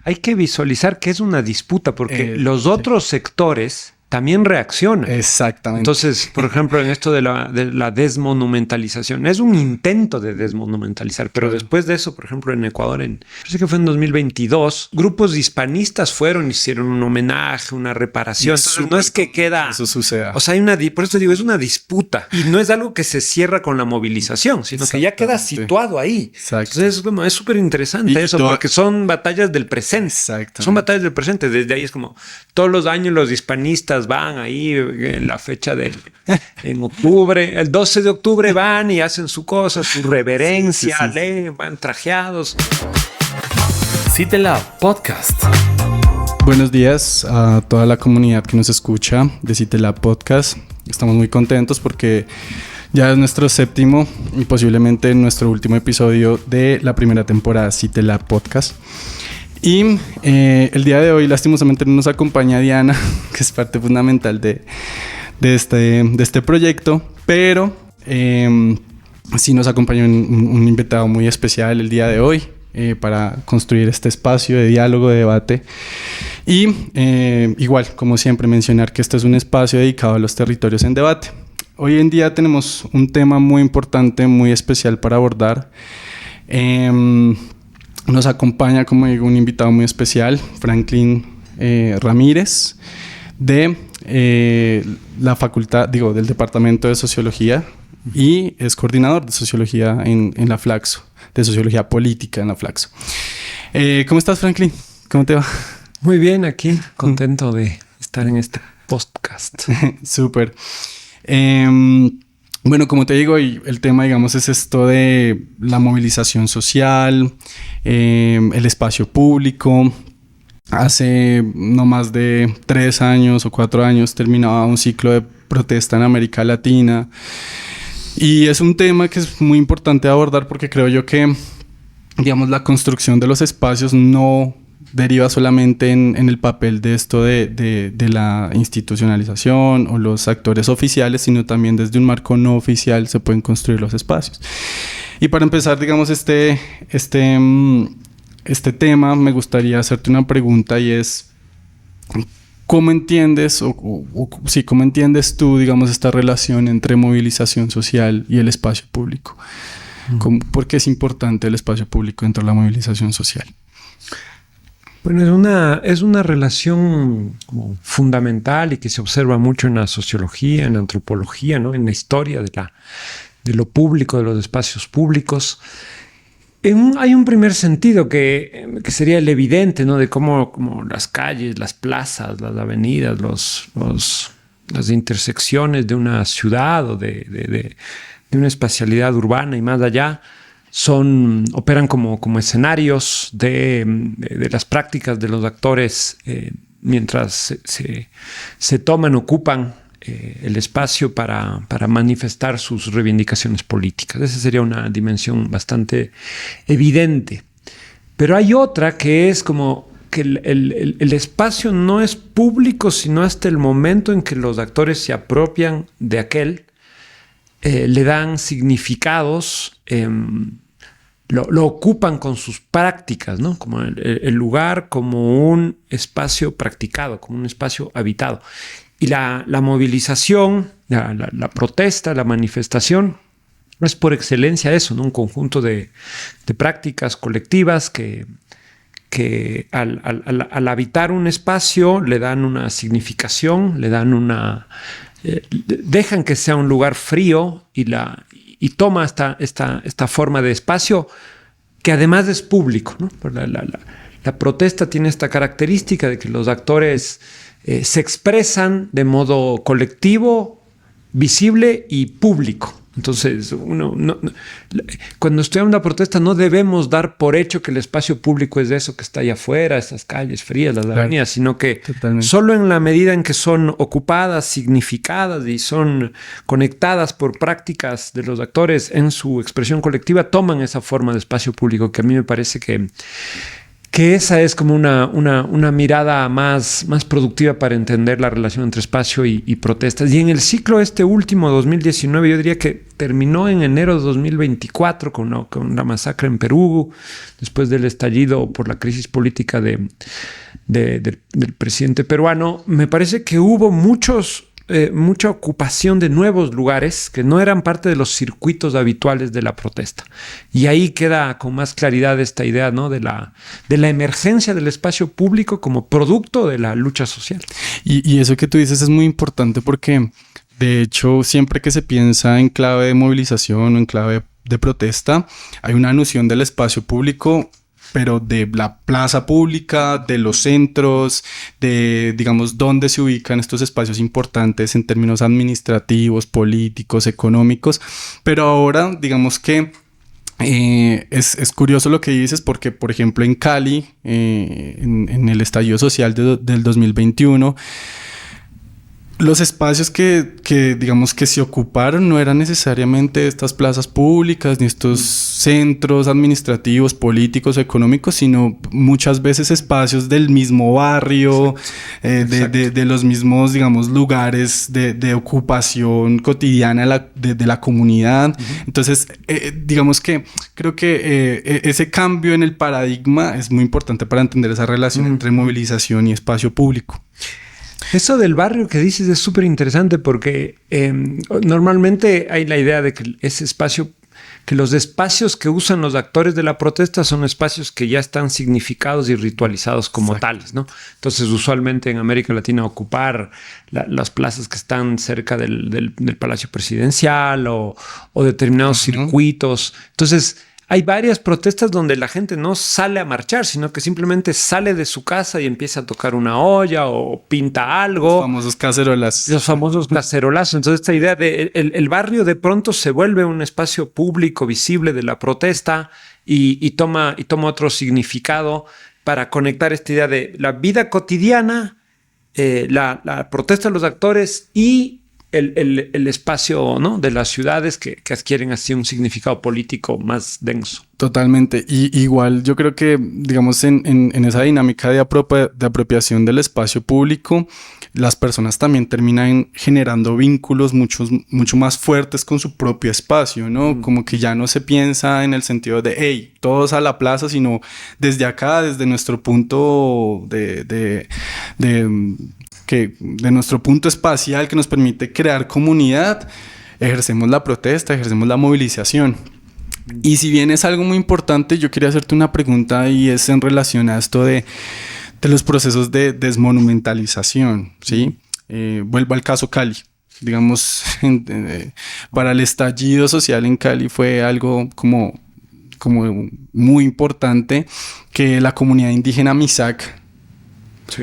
hay que visualizar que es una disputa porque los otros sectores también reaccionan. Exactamente. Entonces, por ejemplo, en esto de la desmonumentalización, es un intento de desmonumentalizar, pero después de eso, por ejemplo, en Ecuador, parece que fue en 2022, grupos hispanistas fueron, hicieron un homenaje, una reparación. Entonces, no es que queda... Eso suceda. O sea, por eso digo, es una disputa y no es algo que se cierra con la movilización, sino que ya queda situado ahí. Exacto. Entonces, es súper interesante eso, porque son batallas del presente. Exacto. Son batallas del presente. Desde ahí es como todos los años los hispanistas van ahí en la fecha en octubre, el 12 de octubre van y hacen su cosa, su reverencia, sí. Leen, van trajeados. CITELAB Podcast. Buenos días a toda la comunidad que nos escucha de CITELAB Podcast. Estamos muy contentos porque ya es nuestro séptimo y posiblemente nuestro último episodio de la primera temporada de CITELAB Podcast. Y el día de hoy, lastimosamente, no nos acompaña Diana, que es parte fundamental de este proyecto, pero sí nos acompaña un invitado muy especial el día de hoy para construir este espacio de diálogo, de debate. Y igual, como siempre, mencionar que este es un espacio dedicado a los territorios en debate. Hoy en día tenemos un tema muy importante, muy especial para abordar. Nos acompaña, como digo, un invitado muy especial, Franklin Ramírez, de la facultad, del Departamento de Sociología, y es coordinador de Sociología en la Flaxo, de Sociología Política en la Flaxo. ¿Cómo estás, Franklin? ¿Cómo te va? Muy bien, aquí, contento de estar en este podcast. Súper. Bueno, como te digo, el tema, digamos, es esto de la movilización social, el espacio público. Hace no más de 3 años o 4 años terminaba un ciclo de protesta en América Latina. Y es un tema que es muy importante abordar porque creo yo que, digamos, la construcción de los espacios no deriva solamente en el papel de esto de la institucionalización o los actores oficiales, sino también desde un marco no oficial se pueden construir los espacios. Y para empezar, digamos, este tema, me gustaría hacerte una pregunta y es: ¿cómo entiendes cómo entiendes tú, digamos, esta relación entre movilización social y el espacio público? ¿Por qué es importante el espacio público dentro de la movilización social? Bueno, es una relación como fundamental y que se observa mucho en la sociología, en la antropología, ¿no? En la historia de lo público, de los espacios públicos. Hay un primer sentido que sería el evidente, ¿no? De cómo las calles, las plazas, las avenidas, las intersecciones de una ciudad o de una espacialidad urbana y más allá operan como escenarios de las prácticas de los actores mientras se ocupan el espacio para manifestar sus reivindicaciones políticas. Esa sería una dimensión bastante evidente. Pero hay otra que es como que el espacio no es público, sino hasta el momento en que los actores se apropian de aquel, le dan significados, lo ocupan con sus prácticas, ¿no? Como el lugar como un espacio practicado, como un espacio habitado. Y la movilización, la protesta, la manifestación, es por excelencia eso, ¿no? Un conjunto de prácticas colectivas que al habitar un espacio le dan una significación, le dan dejan que sea un lugar frío y toma esta forma de espacio que además es público, ¿no? La protesta tiene esta característica de que los actores se expresan de modo colectivo, visible y público. Entonces, cuando estudiamos la protesta no debemos dar por hecho que el espacio público es eso que está allá afuera, esas calles frías, las avenidas, sino que solo en la medida en que son ocupadas, significadas y son conectadas por prácticas de los actores en su expresión colectiva, toman esa forma de espacio público que a mí me parece que que esa es como una mirada más productiva para entender la relación entre espacio y protestas. Y en el ciclo último, 2019, yo diría que terminó en enero de 2024 con la masacre en Perú, después del estallido por la crisis política del presidente peruano. Me parece que hubo mucha ocupación de nuevos lugares que no eran parte de los circuitos habituales de la protesta. Y ahí queda con más claridad esta idea, ¿no?, de la emergencia del espacio público como producto de la lucha social. Y eso que tú dices es muy importante porque, de hecho, siempre que se piensa en clave de movilización o en clave de protesta, hay una noción del espacio público, pero de la plaza pública, de los centros, de, digamos, dónde se ubican estos espacios importantes en términos administrativos, políticos, económicos. Pero ahora, digamos que es curioso lo que dices porque, por ejemplo, en Cali, en el estallido social del 2021, los espacios que digamos que se ocuparon no eran necesariamente estas plazas públicas ni estos centros administrativos, políticos o económicos, sino muchas veces espacios del mismo barrio, de los mismos, digamos, lugares de ocupación cotidiana de la comunidad. Entonces, digamos que creo que ese cambio en el paradigma es muy importante para entender esa relación entre movilización y espacio público. Eso del barrio que dices es súper interesante porque normalmente hay la idea de que ese espacio, que los espacios que usan los actores de la protesta son espacios que ya están significados y ritualizados como tales, ¿no? Entonces, usualmente en América Latina ocupar las plazas que están cerca del Palacio Presidencial o determinados circuitos. Entonces, hay varias protestas donde la gente no sale a marchar, sino que simplemente sale de su casa y empieza a tocar una olla o pinta algo. Los famosos cacerolazos. Los famosos cacerolazos. Entonces, esta idea de el barrio de pronto se vuelve un espacio público visible de la protesta y toma otro significado para conectar esta idea de la vida cotidiana, la protesta de los actores y el espacio, ¿no?, de las ciudades que adquieren así un significado político más denso. Totalmente. Y igual yo creo que, digamos, en esa dinámica de apropiación del espacio público, las personas también terminan generando vínculos mucho más fuertes con su propio espacio, ¿no? Como que ya no se piensa en el sentido de, hey, todos a la plaza, sino desde acá, desde nuestro punto de nuestro punto espacial que nos permite crear comunidad, ejercemos la protesta, ejercemos la movilización. Y si bien es algo muy importante, yo quería hacerte una pregunta y es en relación a esto de los procesos de desmonumentalización, ¿sí? Vuelvo al caso Cali. Digamos, para el estallido social en Cali fue algo como muy importante que la comunidad indígena Misak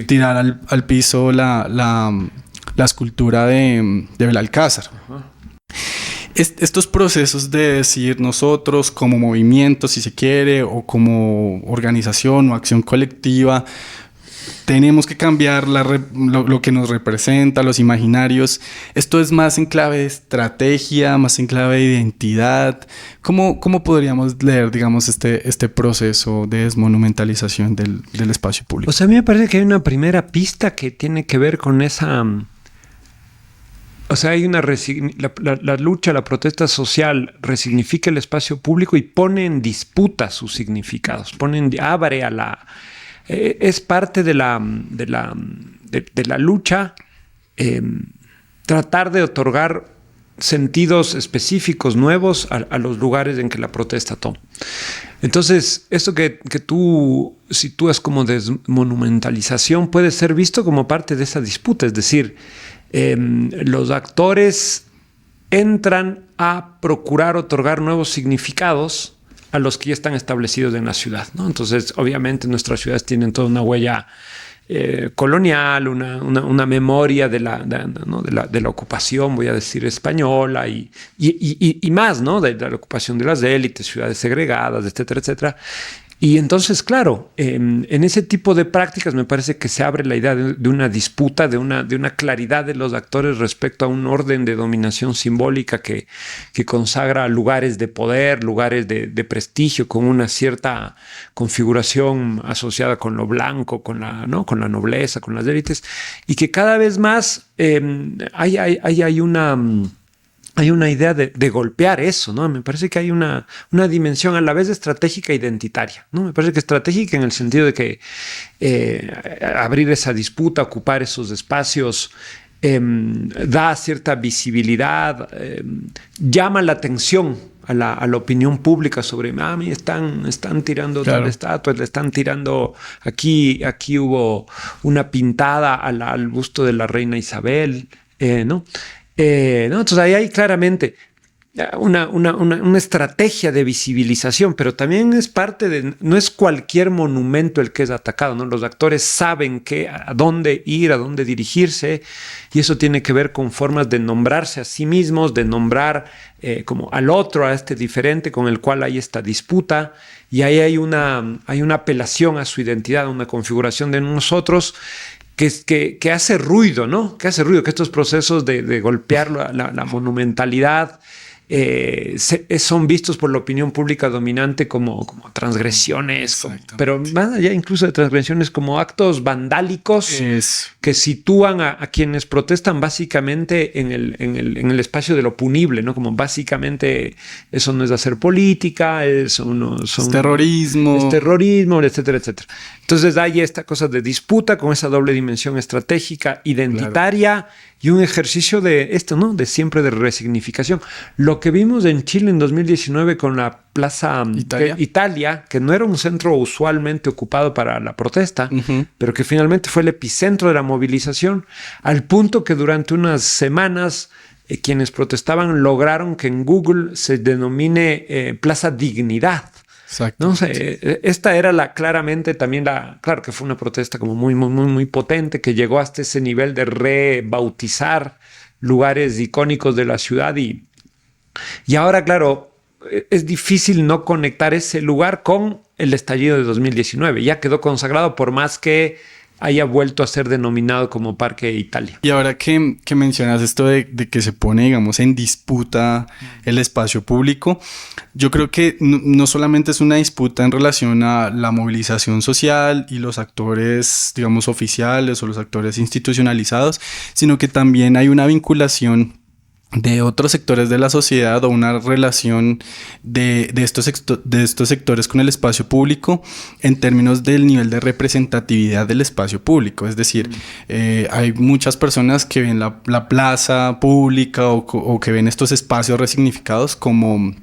tirar al piso la escultura de Belalcázar. Estos procesos de decir nosotros como movimiento, si se quiere, o como organización o acción colectiva, tenemos que cambiar lo que nos representa, los imaginarios. Esto es más en clave de estrategia, más en clave de identidad. ¿Cómo podríamos leer, digamos, este proceso de desmonumentalización del espacio público? O sea, a mí me parece que hay una primera pista que tiene que ver con esa... O sea, hay la lucha, la protesta social resignifica el espacio público y pone en disputa sus significados, abre a la... es parte de la lucha tratar de otorgar sentidos específicos nuevos a los lugares en que la protesta toma. Entonces, esto que tú sitúas como desmonumentalización puede ser visto como parte de esa disputa, es decir, los actores entran a procurar otorgar nuevos significados a los que ya están establecidos en la ciudad, ¿no? Entonces, obviamente, nuestras ciudades tienen toda una huella colonial, una memoria de la ocupación, voy a decir, española y más, ¿no? De la ocupación de las élites, ciudades segregadas, etcétera, etcétera, Y entonces, claro, en ese tipo de prácticas me parece que se abre la idea de una disputa, de una claridad de los actores respecto a un orden de dominación simbólica que consagra lugares de poder, lugares de prestigio, con una cierta configuración asociada con lo blanco, con la nobleza, con las élites, y que cada vez más hay una idea de golpear eso, ¿no? Me parece que hay una dimensión a la vez estratégica e identitaria, ¿no? Me parece que estratégica en el sentido de que abrir esa disputa, ocupar esos espacios, da cierta visibilidad, llama la atención a la opinión pública sobre, están tirando tal estatua, le están tirando, aquí hubo una pintada al busto de la reina Isabel, ¿no? Entonces ahí hay claramente una estrategia de visibilización, pero también es parte no es cualquier monumento el que es atacado, ¿no? Los actores saben a dónde ir, a dónde dirigirse, y eso tiene que ver con formas de nombrarse a sí mismos, de nombrar como al otro, a este diferente con el cual hay esta disputa, y ahí hay una apelación a su identidad, una configuración de nosotros que hace ruido, ¿no? Que hace ruido, que estos procesos de golpear la monumentalidad son vistos por la opinión pública dominante como transgresiones, pero más allá incluso de transgresiones, como actos vandálicos que sitúan a quienes protestan básicamente en el espacio de lo punible, ¿no? Como básicamente eso no es hacer política, es terrorismo, etcétera, etcétera. Entonces hay esta cosa de disputa con esa doble dimensión estratégica, identitaria, y un ejercicio de esto, ¿no? De siempre de resignificación. Lo que vimos en Chile en 2019 con la Plaza Italia, que no era un centro usualmente ocupado para la protesta, pero que finalmente fue el epicentro de la movilización, al punto que durante unas semanas quienes protestaban lograron que en Google se denomine Plaza Dignidad. Exacto. ¿No? O sea, esta era claramente también claro que fue una protesta como muy, muy, muy, muy potente, que llegó hasta ese nivel de rebautizar lugares icónicos de la ciudad y ahora, claro, es difícil no conectar ese lugar con el estallido de 2019. Ya quedó consagrado por más que haya vuelto a ser denominado como Parque Italia. Y ahora que mencionas esto de que se pone, digamos, en disputa el espacio público, yo creo que no solamente es una disputa en relación a la movilización social y los actores, digamos, oficiales o los actores institucionalizados, sino que también hay una vinculación de otros sectores de la sociedad o una relación de estos sectores con el espacio público en términos del nivel de representatividad del espacio público. Es decir, hay muchas personas que ven la plaza pública o que ven estos espacios resignificados como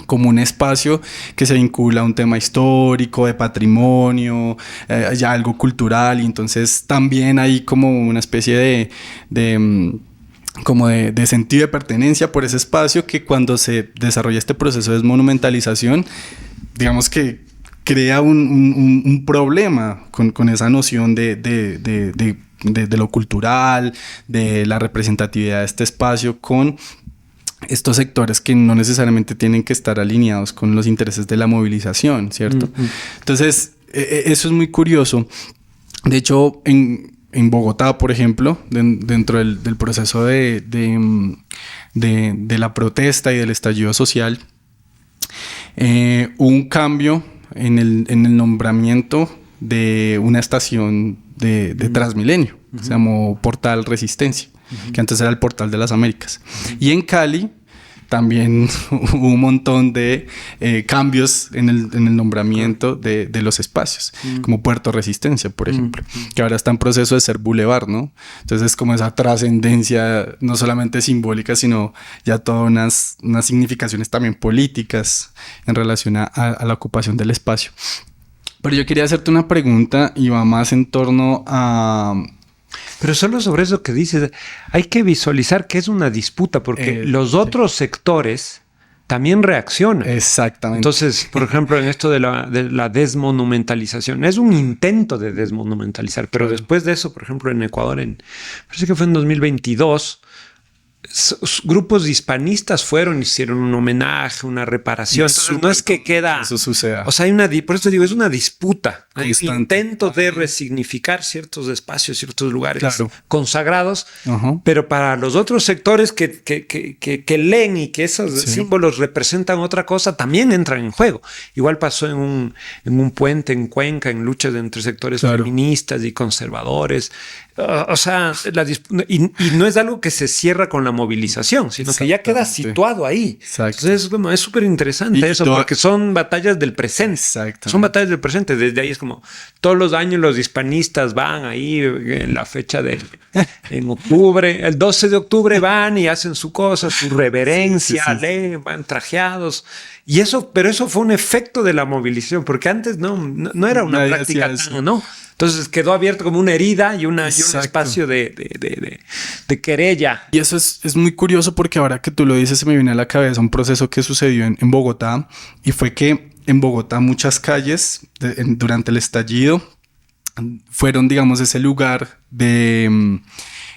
un espacio que se vincula a un tema histórico, de patrimonio, ya algo cultural, y entonces también hay como una especie de sentido de pertenencia por ese espacio que cuando se desarrolla este proceso de desmonumentalización, digamos que crea un problema con esa noción de lo cultural, de la representatividad de este espacio con estos sectores que no necesariamente tienen que estar alineados con los intereses de la movilización, ¿cierto? Entonces, eso es muy curioso. De hecho, en Bogotá, por ejemplo, dentro del proceso de la protesta y del estallido social, hubo un cambio en el nombramiento de una estación de Transmilenio, se llamó Portal Resistencia, que antes era el Portal de las Américas. Y en Cali también hubo un montón de cambios en el nombramiento de los espacios, como Puerto Resistencia, por ejemplo, que ahora está en proceso de ser bulevar, ¿no? Entonces es como esa trascendencia, no solamente simbólica, sino ya todas unas significaciones también políticas en relación a la ocupación del espacio. Pero yo quería hacerte una pregunta y va más en torno a... Pero solo sobre eso que dices, hay que visualizar que es una disputa porque los otros sectores también reaccionan. Exactamente. Entonces, por ejemplo, en esto de la desmonumentalización, es un intento de desmonumentalizar, pero después de eso, por ejemplo, en Ecuador, parece que fue en 2022, grupos hispanistas fueron, hicieron un homenaje, una reparación. Entonces, no es que queda... Eso suceda. O sea, por eso digo, es una disputa. Hay un Constante. intento de resignificar ciertos espacios, ciertos lugares Claro. consagrados, Ajá. pero para los otros sectores que leen y que esos símbolos representan otra cosa, también entran en juego. Igual pasó en un puente en Cuenca, en luchas entre sectores feministas y conservadores. O sea, y no es algo que se cierra con la movilización, sino que ya queda situado ahí. Exacto. Entonces es súper interesante eso, porque son batallas del presente. Exacto. Son batallas del presente. Desde ahí es como todos los años los hispanistas van ahí en la fecha en octubre, el 12 de octubre van y hacen su cosa, su reverencia, leen, van trajeados. Y pero eso fue un efecto de la movilización, porque antes no era una práctica tan, ¿no? Entonces quedó abierto como una herida y un espacio de querella. Y eso es muy curioso porque ahora que tú lo dices se me viene a la cabeza un proceso que sucedió en Bogotá, y fue que en Bogotá muchas calles durante el estallido fueron, digamos, ese lugar de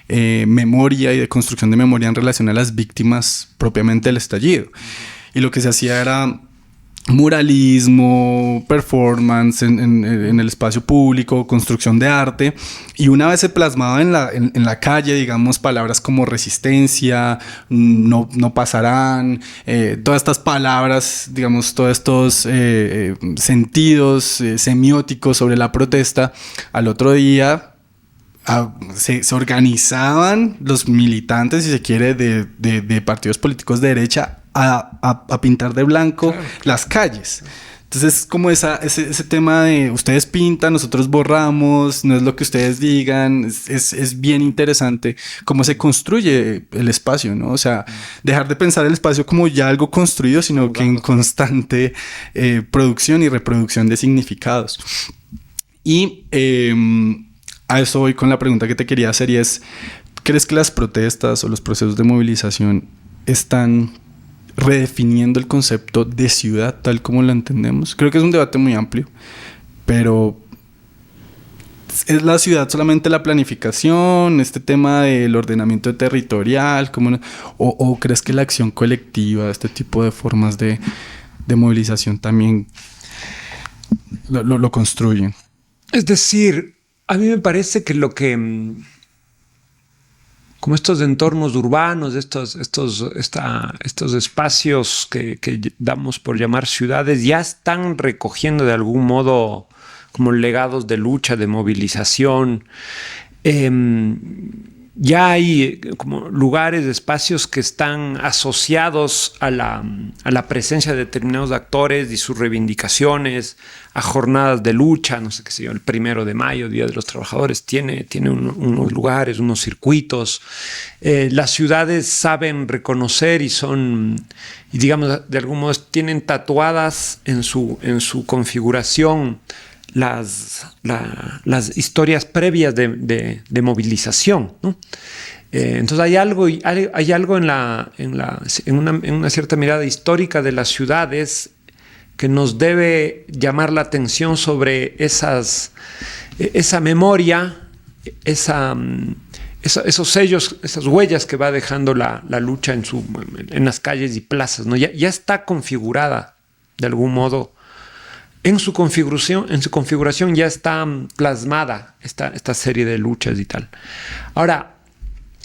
memoria y de construcción de memoria en relación a las víctimas propiamente del estallido. Y lo que se hacía era muralismo, performance en el espacio público, construcción de arte, y una vez se plasmaba en la calle, digamos, palabras como resistencia, no pasarán, todas estas palabras, digamos, todos estos sentidos semióticos sobre la protesta. Al otro día se organizaban los militantes, si se quiere, de partidos políticos de derecha a pintar de blanco las calles. Entonces, como ese tema de ustedes pintan, nosotros borramos, no es lo que ustedes digan, es bien interesante cómo se construye el espacio, ¿no? O sea, dejar de pensar el espacio como ya algo construido, sino que en constante producción y reproducción de significados. Y a eso voy con la pregunta que te quería hacer, y es: ¿crees que las protestas o los procesos de movilización están redefiniendo el concepto de ciudad tal como lo entendemos? Creo que es un debate muy amplio, pero ¿es la ciudad solamente la planificación, este tema del ordenamiento territorial? ¿O crees que la acción colectiva, este tipo de formas de movilización también lo construyen? Es decir, a mí me parece que como estos entornos urbanos, estos espacios que damos por llamar ciudades, ya están recogiendo de algún modo como legados de lucha, de movilización. Ya hay como lugares, espacios que están asociados a la presencia de determinados actores y sus reivindicaciones, a jornadas de lucha, no sé qué sé yo, el 1 de mayo, Día de los Trabajadores, tiene unos lugares, unos circuitos. Las ciudades saben reconocer y digamos, de algún modo tienen tatuadas en su configuración las historias previas de movilización, ¿no? Entonces hay algo en una cierta mirada histórica de las ciudades que nos debe llamar la atención sobre esa memoria, esos sellos, esas huellas que va dejando la lucha en las calles y plazas, ¿no? Ya está configurada de algún modo. En su configuración ya está plasmada esta serie de luchas y tal. Ahora,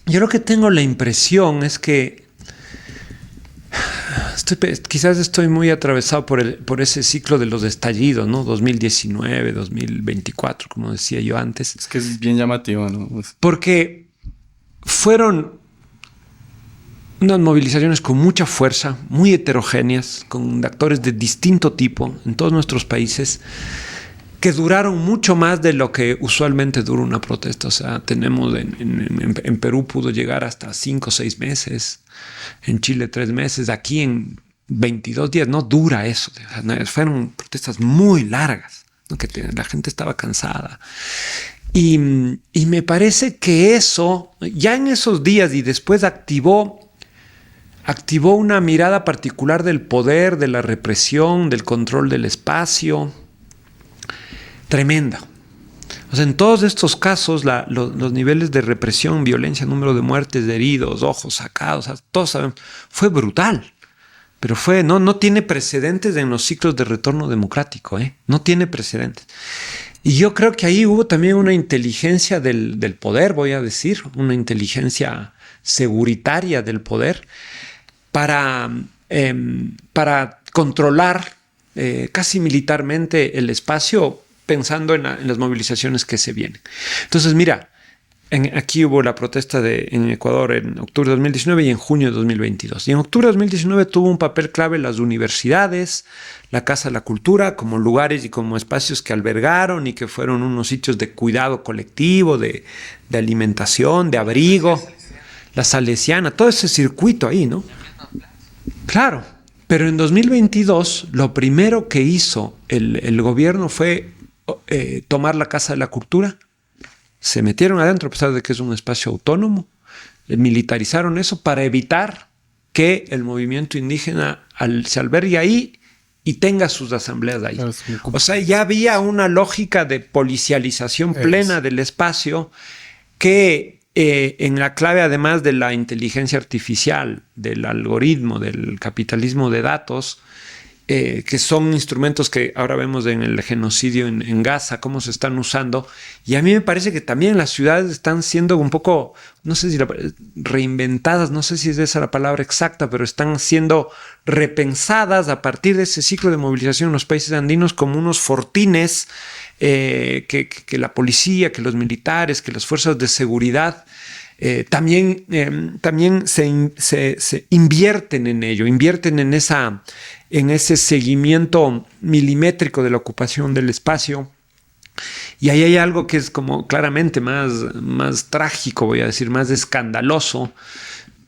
yo lo que tengo la impresión es que quizás estoy muy atravesado por ese ciclo de los estallidos, ¿no? 2019, 2024, como decía yo antes. Es que es bien llamativo, ¿no? Porque fueron unas movilizaciones con mucha fuerza, muy heterogéneas, con actores de distinto tipo en todos nuestros países, que duraron mucho más de lo que usualmente dura una protesta. O sea, tenemos en Perú pudo llegar hasta 5 o 6 meses, en Chile 3 meses, aquí en 22 días no dura eso. O sea, fueron protestas muy largas, ¿no? Que la gente estaba cansada. Y me parece que eso, ya en esos días y después activó una mirada particular del poder, de la represión, del control del espacio, tremenda. O sea, en todos estos casos, los niveles de represión, violencia, número de muertes, de heridos, ojos sacados, o sea, todos sabemos, fue brutal. Pero no tiene precedentes en los ciclos de retorno democrático, no tiene precedentes. Y yo creo que ahí hubo también una inteligencia del poder, voy a decir, una inteligencia seguritaria del poder para controlar casi militarmente el espacio, pensando en las movilizaciones que se vienen. Entonces, mira, aquí hubo la protesta en Ecuador en octubre de 2019 y en junio de 2022. Y en octubre de 2019 tuvo un papel clave las universidades, la Casa de la Cultura, como lugares y como espacios que albergaron y que fueron unos sitios de cuidado colectivo, de alimentación, de abrigo. La Salesiana, todo ese circuito ahí, ¿no? Claro, pero en 2022 lo primero que hizo el gobierno fue tomar la Casa de la Cultura. Se metieron adentro a pesar de que es un espacio autónomo, militarizaron eso para evitar que el movimiento indígena se albergue ahí y tenga sus asambleas ahí. Claro, o sea, ya había una lógica de policialización plena del espacio que en la clave, además de la inteligencia artificial, del algoritmo, del capitalismo de datos, que son instrumentos que ahora vemos en el genocidio en Gaza, cómo se están usando. Y a mí me parece que también las ciudades están siendo un poco, no sé si reinventadas, no sé si es esa la palabra exacta, pero están siendo repensadas a partir de ese ciclo de movilización en los países andinos como unos fortines que la policía, que los militares, que las fuerzas de seguridad también se invierten en ello, invierten en ese seguimiento milimétrico de la ocupación del espacio. Y ahí hay algo que es como claramente más trágico, voy a decir, más escandaloso,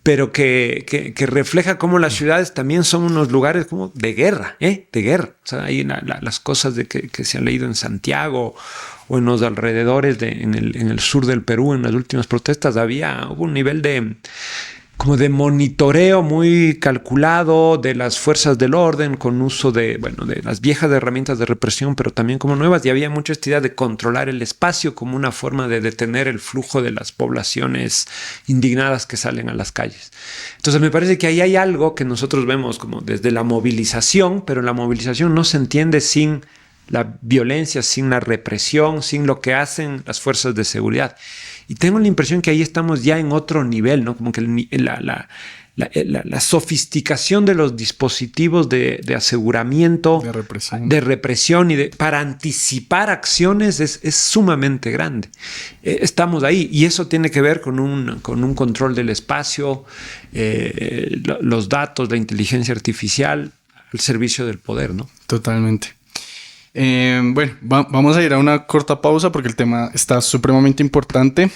pero que refleja cómo las ciudades también son unos lugares como de guerra, de guerra. O sea, hay las cosas que se han leído en Santiago o en los alrededores en el sur del Perú, en las últimas protestas, hubo un nivel de monitoreo muy calculado de las fuerzas del orden con uso de las viejas herramientas de represión, pero también como nuevas, y había mucha esta idea de controlar el espacio como una forma de detener el flujo de las poblaciones indignadas que salen a las calles. Entonces me parece que ahí hay algo que nosotros vemos como desde la movilización, pero la movilización no se entiende sin la violencia, sin la represión, sin lo que hacen las fuerzas de seguridad. Y tengo la impresión que ahí estamos ya en otro nivel, ¿no? Como que la sofisticación de los dispositivos de aseguramiento, de represión y para anticipar acciones es sumamente grande. Estamos ahí y eso tiene que ver con un control del espacio, los datos, la inteligencia artificial al servicio del poder, ¿no? Totalmente. Bueno, vamos a ir a una corta pausa porque el tema está supremamente importante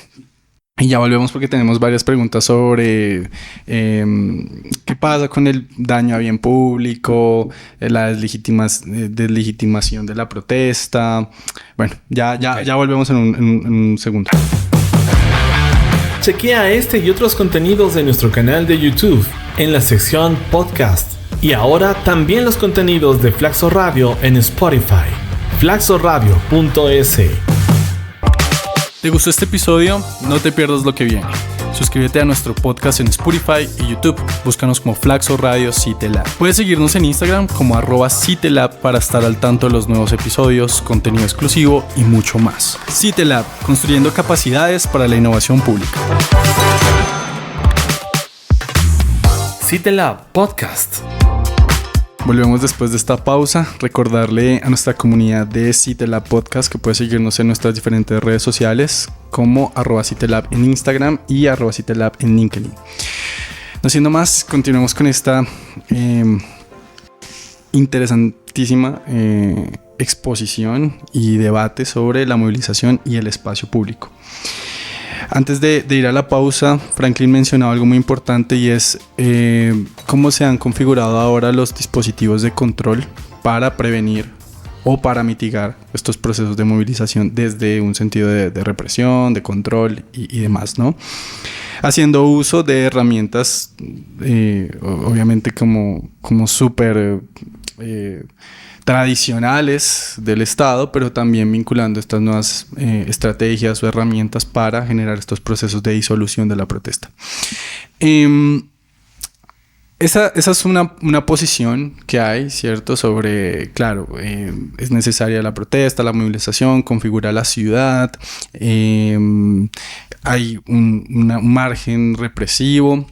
y ya volvemos porque tenemos varias preguntas sobre qué pasa con el daño a bien público, la deslegitimación de la protesta. Bueno, ya volvemos en un segundo. Chequea este y otros contenidos de nuestro canal de YouTube en la sección Podcast. Y ahora también los contenidos de Flaxo Radio en Spotify. flaxoradio.es. ¿Te gustó este episodio? No te pierdas lo que viene. Suscríbete a nuestro podcast en Spotify y YouTube. Búscanos como Flaxo Radio CITELAB. Puedes seguirnos en Instagram como @CITELAB para estar al tanto de los nuevos episodios, contenido exclusivo y mucho más. CITELAB, construyendo capacidades para la innovación pública. CITELAB Podcast. Volvemos después de esta pausa. Recordarle a nuestra comunidad de CITELAB Podcast que puede seguirnos en nuestras diferentes redes sociales como @CITELAB en Instagram y @CITELAB en LinkedIn. No siendo más, continuemos con esta interesantísima exposición y debate sobre la movilización y el espacio público. Antes de ir a la pausa, Franklin mencionaba algo muy importante y es cómo se han configurado ahora los dispositivos de control para prevenir o para mitigar estos procesos de movilización desde un sentido de represión, de control y demás, ¿no? Haciendo uso de herramientas obviamente como súper tradicionales del Estado, pero también vinculando estas nuevas estrategias o herramientas para generar estos procesos de disolución de la protesta. Esa es una posición que hay, ¿cierto? Sobre, claro, es necesaria la protesta, la movilización, configura la ciudad, hay un margen represivo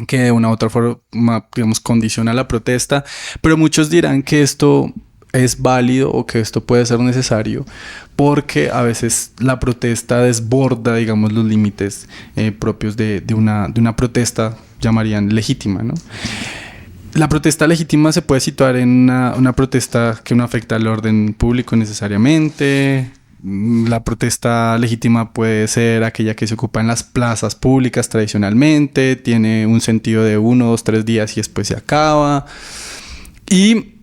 que de una u otra forma, digamos, condiciona la protesta, pero muchos dirán que esto es válido o que esto puede ser necesario porque a veces la protesta desborda, digamos, los límites propios de una protesta, llamarían legítima, ¿no? La protesta legítima se puede situar en una protesta que no afecta al orden público necesariamente. La protesta legítima puede ser aquella que se ocupa en las plazas públicas tradicionalmente, tiene un sentido de 1, 2, 3 días y después se acaba. Y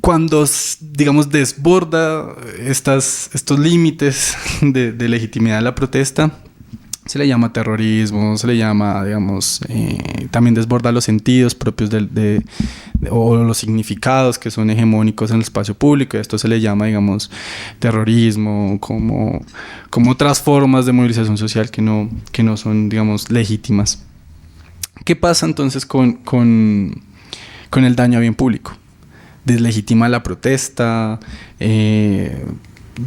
cuando, digamos, desborda estos límites de legitimidad de la protesta, se le llama terrorismo, se le llama, digamos, también desborda los sentidos propios o los significados que son hegemónicos en el espacio público. Esto se le llama, digamos, terrorismo, como otras formas de movilización social que no son, digamos, legítimas. ¿Qué pasa entonces con el daño a bien público? Deslegitima la protesta,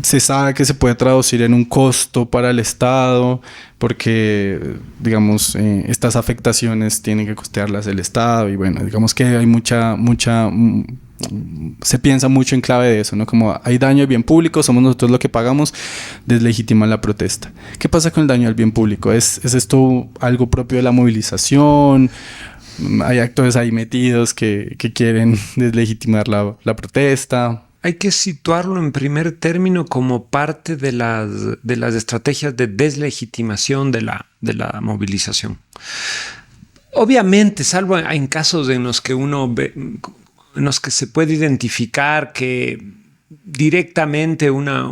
se sabe que se puede traducir en un costo para el Estado porque, digamos, estas afectaciones tienen que costearlas el Estado y bueno, digamos que hay se piensa mucho en clave de eso, ¿no? Como hay daño al bien público, somos nosotros los que pagamos, deslegitima la protesta. ¿Qué pasa con el daño al bien público? ¿Es esto algo propio de la movilización? Hay actores ahí metidos que quieren deslegitimar la protesta. Hay que situarlo en primer término como parte de las estrategias de deslegitimación de la movilización. Obviamente, salvo en casos en los que uno ve, en los que se puede identificar que directamente una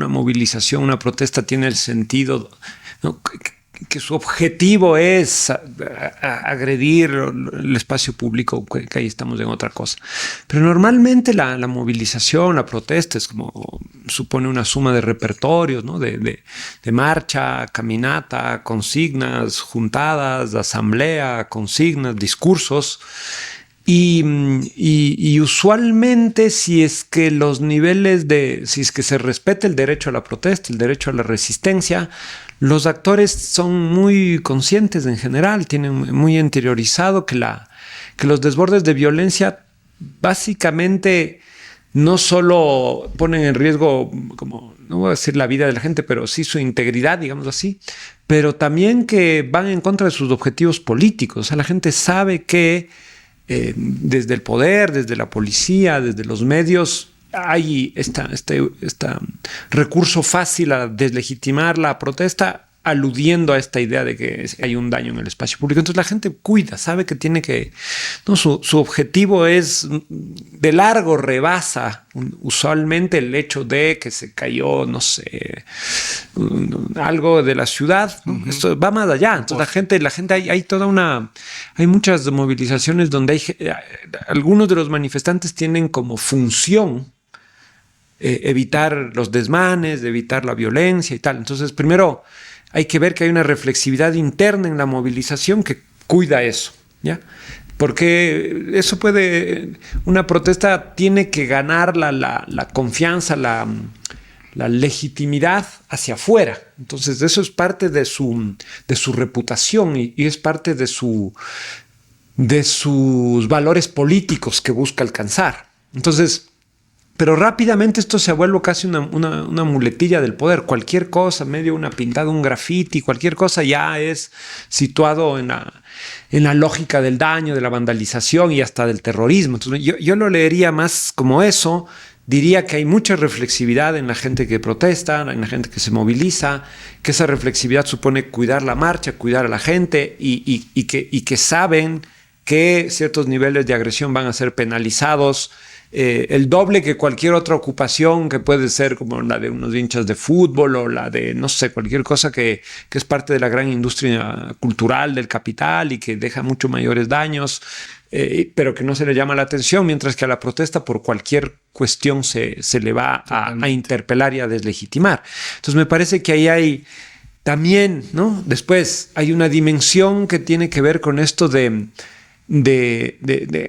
movilización, una protesta tiene el sentido, ¿no?, que su objetivo es agredir el espacio público, que ahí estamos en otra cosa. Pero normalmente la movilización, la protesta supone una suma de repertorios, ¿no? de marcha, caminata, consignas, juntadas, asamblea, consignas, discursos. Y usualmente si es que se respeta el derecho a la protesta, el derecho a la resistencia, los actores son muy conscientes en general, tienen muy interiorizado que los desbordes de violencia básicamente no solo ponen en riesgo, como no voy a decir la vida de la gente, pero sí su integridad, digamos así, pero también que van en contra de sus objetivos políticos. O sea, la gente sabe que desde el poder, desde la policía, desde los medios, hay este recurso fácil a deslegitimar la protesta, aludiendo a esta idea de que hay un daño en el espacio público. Entonces la gente cuida, sabe que tiene que... No, su objetivo es de largo, rebasa usualmente el hecho de que se cayó, no sé, algo de la ciudad, ¿no? Uh-huh. Esto va más allá. Entonces la gente hay muchas movilizaciones donde algunos de los manifestantes tienen como función evitar los desmanes, evitar la violencia y tal. Entonces, primero hay que ver que hay una reflexividad interna en la movilización que cuida eso, ¿ya? Porque eso una protesta tiene que ganar la confianza, la legitimidad hacia afuera. Entonces, eso es parte de su reputación y es parte de sus valores políticos que busca alcanzar. Entonces, pero rápidamente esto se vuelve casi una muletilla del poder. Cualquier cosa, medio una pintada, un graffiti, cualquier cosa ya es situado en la lógica del daño, de la vandalización y hasta del terrorismo. Entonces, yo lo leería más como eso. Diría que hay mucha reflexividad en la gente que protesta, en la gente que se moviliza, que esa reflexividad supone cuidar la marcha, cuidar a la gente y que saben que ciertos niveles de agresión van a ser penalizados el doble que cualquier otra ocupación que puede ser como la de unos hinchas de fútbol o la de, no sé, cualquier cosa que es parte de la gran industria cultural del capital y que deja mucho mayores daños. pero que no se le llama la atención, mientras que a la protesta por cualquier cuestión se le va a interpelar y a deslegitimar. Entonces me parece que ahí hay también, ¿no? Después hay una dimensión que tiene que ver con esto de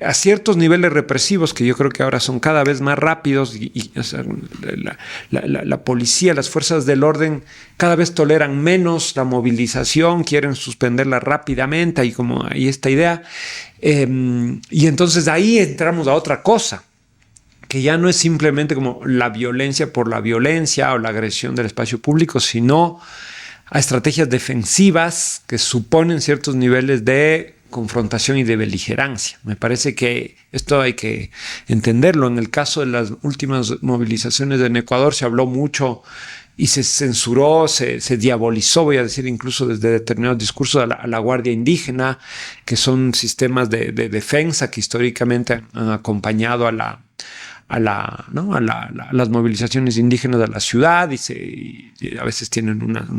a ciertos niveles represivos que yo creo que ahora son cada vez más rápidos o sea, la policía, las fuerzas del orden cada vez toleran menos la movilización, quieren suspenderla rápidamente, hay como ahí esta idea, y entonces ahí entramos a otra cosa que ya no es simplemente como la violencia por la violencia o la agresión del espacio público, sino a estrategias defensivas que suponen ciertos niveles de confrontación y de beligerancia. Me parece que esto hay que entenderlo. En el caso de las últimas movilizaciones en Ecuador se habló mucho y se censuró, se diabolizó, voy a decir, incluso desde determinados discursos a la Guardia Indígena, que son sistemas de defensa que históricamente han acompañado a las movilizaciones indígenas de la ciudad y a veces tienen unas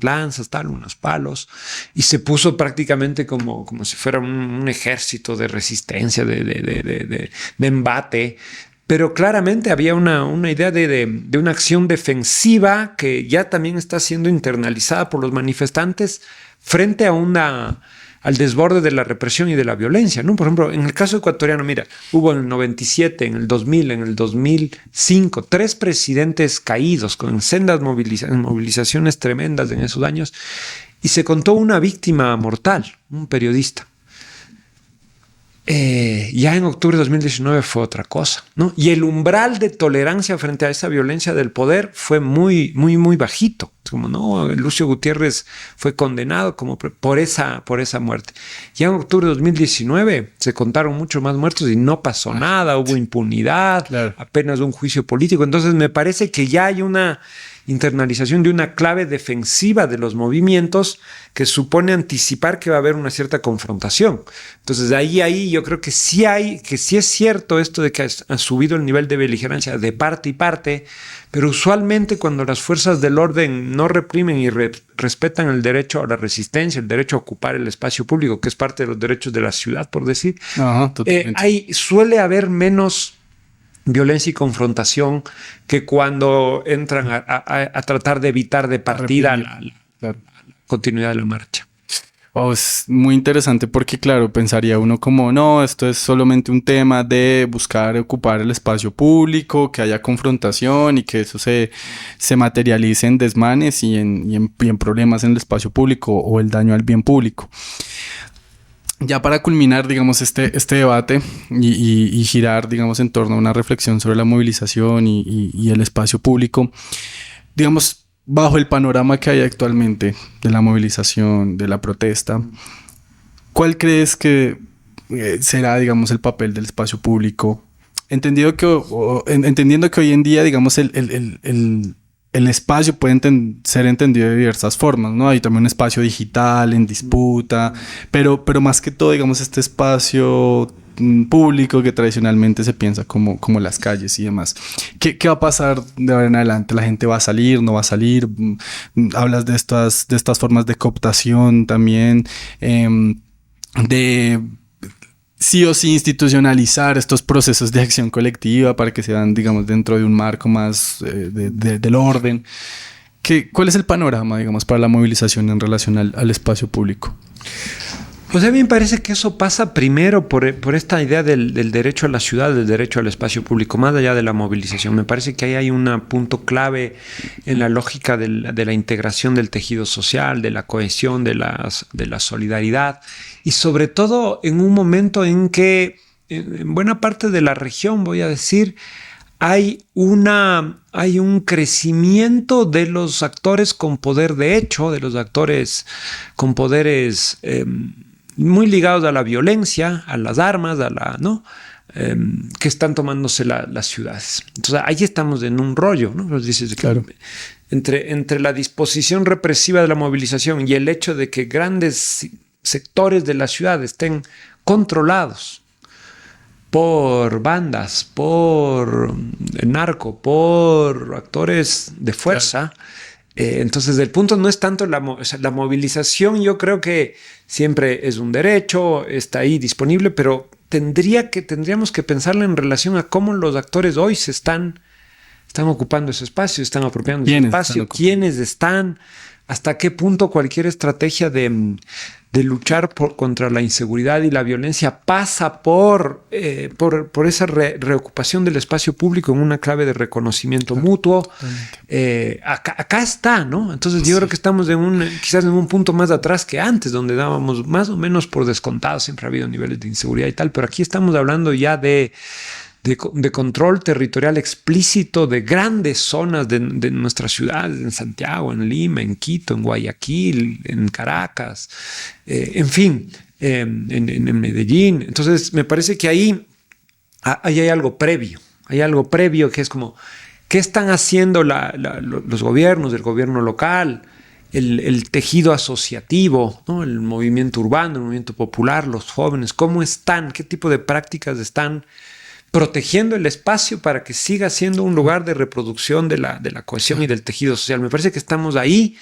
lanzas, unos palos, y se puso prácticamente como si fuera un ejército de resistencia, de embate. Pero claramente había una idea de una acción defensiva que ya también está siendo internalizada por los manifestantes frente a al desborde de la represión y de la violencia, ¿no? Por ejemplo, en el caso ecuatoriano, mira, hubo en el 97, en el 2000, en el 2005, 3 presidentes caídos con sendas movilizaciones tremendas en esos años, y se contó una víctima mortal, un periodista. Ya en octubre de 2019 fue otra cosa, ¿no? Y el umbral de tolerancia frente a esa violencia del poder fue muy, muy, muy bajito. Como no, Lucio Gutiérrez fue condenado como por esa muerte. Ya en octubre de 2019 se contaron muchos más muertos y no pasó nada, hubo impunidad, claro, apenas un juicio político. Entonces me parece que ya hay una internalización de una clave defensiva de los movimientos que supone anticipar que va a haber una cierta confrontación. Entonces ahí yo creo que sí es cierto esto de que ha subido el nivel de beligerancia de parte y parte, pero usualmente cuando las fuerzas del orden no reprimen y respetan el derecho a la resistencia, el derecho a ocupar el espacio público, que es parte de los derechos de la ciudad, por decir, ahí suele haber menos violencia y confrontación que cuando entran a tratar de evitar de partida la continuidad de la marcha. Oh, es muy interesante porque, claro, pensaría uno como, no, esto es solamente un tema de buscar ocupar el espacio público, que haya confrontación y que eso se materialice en desmanes y en problemas en el espacio público o el daño al bien público. Ya para culminar, digamos, este debate y girar, digamos, en torno a una reflexión sobre la movilización y el espacio público, digamos, bajo el panorama que hay actualmente de la movilización, de la protesta, ¿cuál crees que será, digamos, el papel del espacio público? Entendiendo que hoy en día, digamos, el espacio puede ser entendido de diversas formas, ¿no? Hay también un espacio digital en disputa, pero más que todo, digamos, este espacio público que tradicionalmente se piensa como las calles y demás. ¿Qué va a pasar de ahora en adelante? ¿La gente va a salir, no va a salir? Hablas de estas formas de cooptación también, de sí o sí institucionalizar estos procesos de acción colectiva para que se dan, digamos, dentro de un marco más del orden. ¿Cuál es el panorama, digamos, para la movilización en relación al espacio público? Pues a mí me parece que eso pasa primero por esta idea del derecho a la ciudad, del derecho al espacio público, más allá de la movilización. Me parece que ahí hay un punto clave en la lógica de la integración del tejido social, de la cohesión, de la solidaridad, y sobre todo en un momento en que en buena parte de la región, voy a decir, hay un crecimiento de los actores con poder de hecho, de los actores con poderes muy ligados a la violencia, a las armas, que están tomándose las ciudades. Entonces ahí estamos en un rollo, ¿no? Pues dices, claro, entre la disposición represiva de la movilización y el hecho de que grandes sectores de la ciudad estén controlados por bandas, por narco, por actores de fuerza. Claro. Entonces el punto no es tanto la movilización, yo creo que siempre es un derecho, está ahí disponible, pero tendríamos que pensarla en relación a cómo los actores hoy están ocupando ese espacio, están apropiando ese espacio, quiénes están, hasta qué punto cualquier estrategia de luchar contra la inseguridad y la violencia pasa por esa reocupación del espacio público en una clave de reconocimiento mutuo. Acá está, ¿no? Entonces yo creo que estamos quizás en un punto más atrás que antes, donde dábamos más o menos por descontado, siempre ha habido niveles de inseguridad y tal, pero aquí estamos hablando ya de control territorial explícito de grandes zonas de nuestras ciudades, en Santiago, en Lima, en Quito, en Guayaquil, en Caracas, en fin, en Medellín. Entonces, me parece que ahí hay algo previo. Hay algo previo que es como, ¿qué están haciendo los gobiernos, el gobierno local, el tejido asociativo, ¿no? El movimiento urbano, el movimiento popular, los jóvenes? ¿Cómo están? ¿Qué tipo de prácticas están protegiendo el espacio para que siga siendo un lugar de reproducción de la cohesión y del tejido social? Me parece que estamos ahí,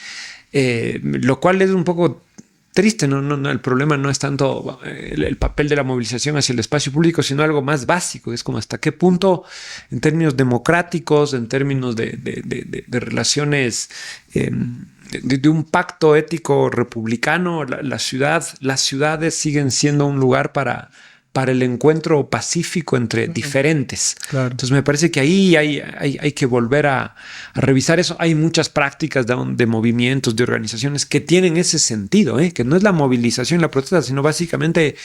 lo cual es un poco triste. No, el problema no es tanto el papel de la movilización hacia el espacio público, sino algo más básico. Es como hasta qué punto, en términos democráticos, en términos de relaciones, de un pacto ético republicano, las ciudades siguen siendo un lugar para el encuentro pacífico entre diferentes. Claro. Entonces me parece que ahí hay que volver a revisar eso. Hay muchas prácticas de movimientos, de organizaciones que tienen ese sentido, que no es la movilización, la protesta, sino básicamente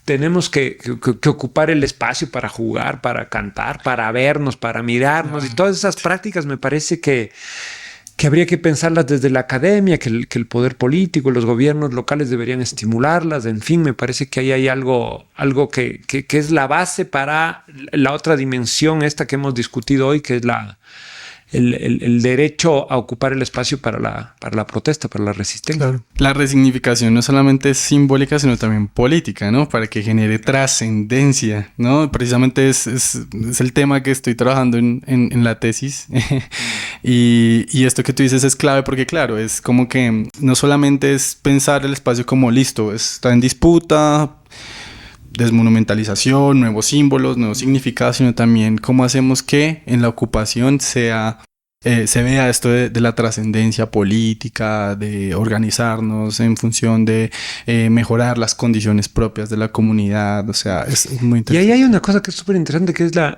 tenemos que ocupar el espacio para jugar, para cantar, para vernos, para mirarnos. Y todas esas prácticas me parece que habría que pensarlas desde la academia, que el poder político, los gobiernos locales deberían estimularlas. En fin, me parece que ahí hay algo que es la base para la otra dimensión esta que hemos discutido hoy, que es el derecho a ocupar el espacio para la protesta, para la resistencia. Claro. La resignificación no solamente es simbólica, sino también política, ¿no? Para que genere trascendencia, ¿no? Precisamente es el tema que estoy trabajando en la tesis. Y esto que tú dices es clave porque, claro, es como que no solamente es pensar el espacio como listo, está en disputa, desmonumentalización, nuevos símbolos, nuevos significados, sino también cómo hacemos que en la ocupación se vea esto de la trascendencia política, de organizarnos en función de mejorar las condiciones propias de la comunidad. O sea, es muy interesante. Y ahí hay una cosa que es súper interesante, que es la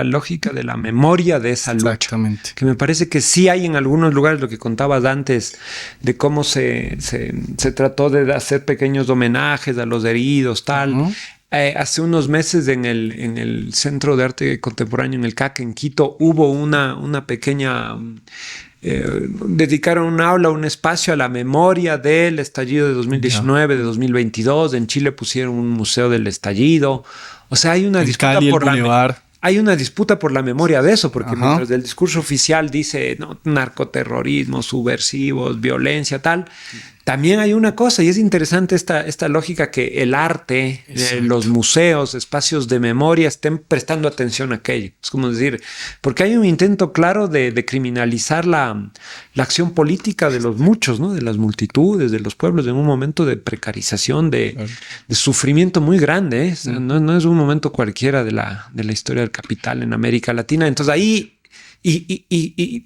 lógica de la memoria de esa lucha. Exactamente. Que me parece que sí hay en algunos lugares, lo que contabas antes, de cómo se trató de hacer pequeños homenajes a los heridos, tal. Uh-huh. Hace unos meses en el Centro de Arte Contemporáneo, en el CAC, en Quito, hubo una pequeña... dedicaron un aula, un espacio a la memoria del estallido de 2019, de 2022. En Chile pusieron un museo del estallido. O sea, hay una disputa hay una disputa por la memoria de eso, porque mientras el discurso oficial dice narcoterrorismo, subversivos, violencia, tal, también hay una cosa, y es interesante esta lógica que el arte, los museos, espacios de memoria estén prestando atención a aquello. Es como decir, porque hay un intento claro de criminalizar la acción política de los muchos, ¿no? De las multitudes, de los pueblos, en un momento de precarización, de sufrimiento muy grande, ¿eh? No es un momento cualquiera de la historia del capital en América Latina. Entonces ahí...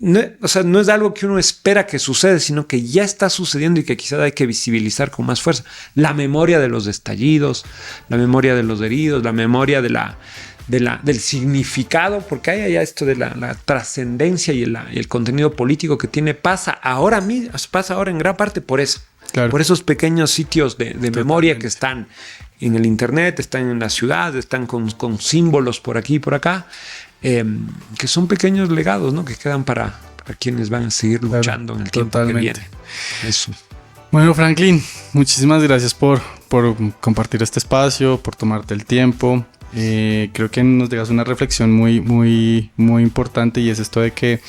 no es algo que uno espera que suceda, sino que ya está sucediendo y que quizás hay que visibilizar con más fuerza. La memoria de los estallidos, la memoria de los heridos, la memoria del significado, porque hay allá esto de la trascendencia y el contenido político que tiene, pasa ahora en gran parte por eso. Claro. Por esos pequeños sitios de memoria que están en el internet, están en la ciudad, están con símbolos por aquí y por acá. Que son pequeños legados, ¿no? Que quedan para quienes van a seguir luchando en el tiempo que viene. Eso. Bueno, Franklin, muchísimas gracias por compartir este espacio, por tomarte el tiempo. Creo que nos dejas una reflexión muy, muy, muy importante, y es esto de que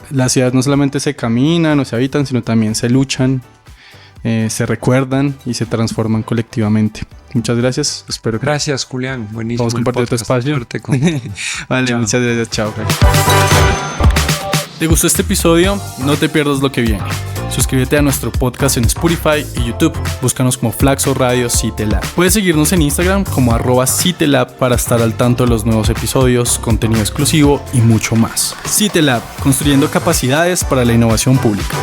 las ciudades no solamente se caminan o se habitan, sino también se luchan, se recuerdan y se transforman colectivamente. Muchas gracias. Gracias, Julián. Buenísimo. Vamos a compartir tu espacio. Vale, chao. Muchas gracias. Chao. ¿Te gustó este episodio? No te pierdas lo que viene. Suscríbete a nuestro podcast en Spotify y YouTube. Búscanos como Flaxo Radio CITELab. Puedes seguirnos en Instagram como @CITELab para estar al tanto de los nuevos episodios, contenido exclusivo y mucho más. CITELab, construyendo capacidades para la innovación pública.